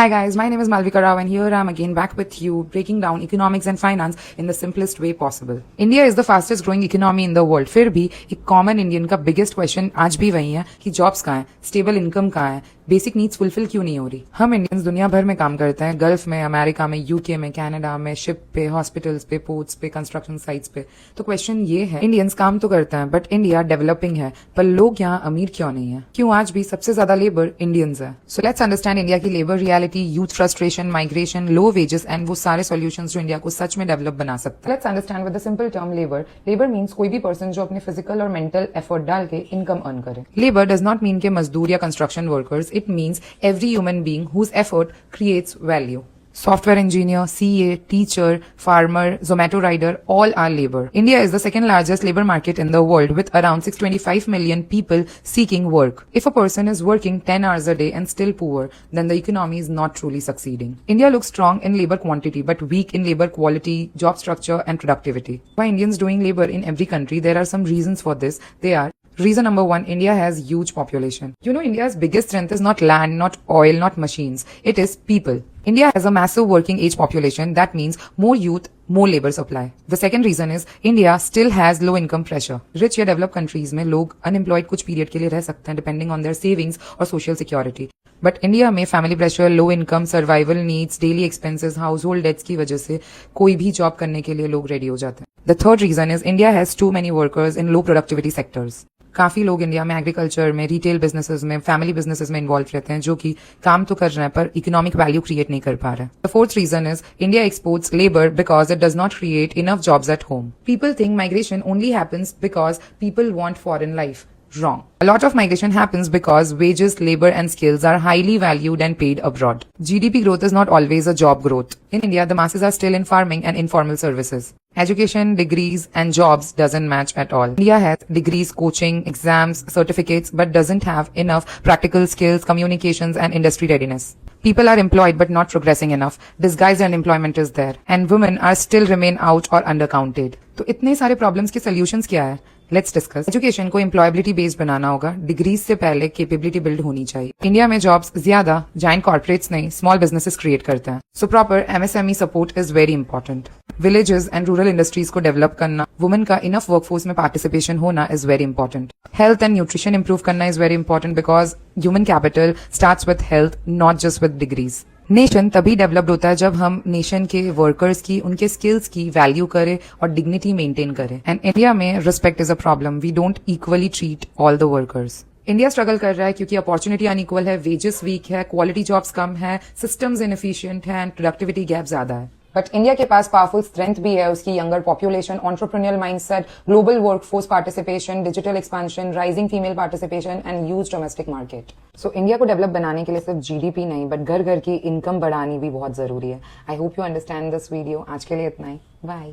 Hi guys, my name is Malvika Rao and here I am again back with you breaking down economics and finance in the simplest way possible. India is the fastest growing economy in the world. फिर भी एक common Indian का biggest question आज भी वही है कि jobs कहाँ है, स्टेबल इनकम कहाँ है, बेसिक नीड्स फुलफिल क्यों नहीं हो रही। हम इंडियंस दुनिया भर में काम करते हैं, गल्फ में, अमेरिका में, यूके में, कनाडा में, शिप पे, हॉस्पिटल्स पे, पोर्ट्स पे, कंस्ट्रक्शन साइट्स पे। तो क्वेश्चन ये है, इंडियंस काम तो करते हैं बट इंडिया डेवलपिंग है, पर लोग यहाँ अमीर क्यों नहीं है, क्यों आज भी सबसे ज्यादा लेबर इंडियंस है। सो लेट्स अंडरस्टैंड इंडिया की labour reality, youth frustration, migration, low wages and वो सारे सॉल्यूशंस जो इंडिया को सच में डेवलप बना सकते हैं। Let's understand with the simple term labour. Labour means कोई भी पर्सन जो अपने फिजिकल और मेंटल एफर्ट डाल के इनकम अर्न करे। लेबर डज नॉट मीन के मजदूर या construction workers, it means every human being whose effort creates value. Software engineer, CA, teacher, farmer, Zomato rider, all are labor. India is the second largest labor market in the world with around 625 million people seeking work. If a person is working 10 hours a day and still poor, then the economy is not truly succeeding. India looks strong in labor quantity but weak in labor quality, job structure and productivity. Why Indians doing labor in every country? There are some reasons for this. They are: reason number one, India has huge population. You know, India's biggest strength is not land, not oil, not machines. It is people. India has a massive working age population. That means more youth, more labor supply. The second reason is India still has low income pressure. Rich या developed countries में लोग unemployed कुछ period के लिए रह सकते हैं depending on their savings और social security. But India में family pressure, low income, survival needs, daily expenses, household debts की वजह से कोई भी job करने के लिए लोग ready हो जाते हैं. The third reason is India has too many workers in low productivity sectors. काफी लोग इंडिया में एग्रीकल्चर में, रिटेल बिजनेसेस में, फैमिली बिजनेसेस में इन्वॉल्व रहते हैं जो कि काम तो कर रहे हैं पर इकोनॉमिक वैल्यू क्रिएट नहीं कर पा रहे हैं। The fourth reason is India exports labour because it does not create enough jobs at home. People think migration only happens because people want foreign life. Wrong. A lot of migration happens because wages, labor and skills are highly valued and paid abroad. GDP growth is not always a job growth. In India, the masses are still in farming and informal services. Education, degrees and jobs doesn't match at all. India has degrees, coaching, exams, certificates but doesn't have enough practical skills, communications and industry readiness. People are employed but not progressing enough. Disguised unemployment is there. And women are still remain out or undercounted. तो इतने सारे problems के solutions क्या है? Let's discuss. Education को employability based बनाना होगा। Degrees से पहले कैपेबिलिटी बिल्ड होनी चाहिए। इंडिया में जॉब्स ज्यादा जाइंट कॉर्पोरेट्स नहीं, स्मॉल बिजनेसेस क्रिएट करते हैं। So proper MSME support is very important. Villages and rural industries को डेवलप करना, वुमेन का इनफ वर्कफोर्स में पार्टिसिपेशन होना is very important. Health and nutrition improve करना is very important because human capital starts with health, not just with degrees. Nation तभी developed होता है जब हम नेशन के वर्कर्स की, उनके स्किल्स की वैल्यू करें और डिग्निटी मेंटेन करें। एंड इंडिया में respect is a problem. We don't equally treat all the workers. India struggle कर रहा है क्योंकि अपॉर्चुनिटी अनइक्वल है, वेजेस वीक है, क्वालिटी जॉब्स कम है, सिस्टम्स इनएफिशिएंट है एंड प्रोडक्टिविटी गैप ज्यादा है। बट इंडिया के पास पावरफुल स्ट्रेंथ भी है, उसकी younger population, entrepreneurial mindset, global workforce participation, digital expansion, rising female participation and huge domestic market. So India को डेवलप बनाने के लिए सिर्फ जीडीपी नहीं बट घर घर की इनकम बढ़ानी भी बहुत जरूरी है। I hope you understand this video. आज के लिए इतना ही, बाय।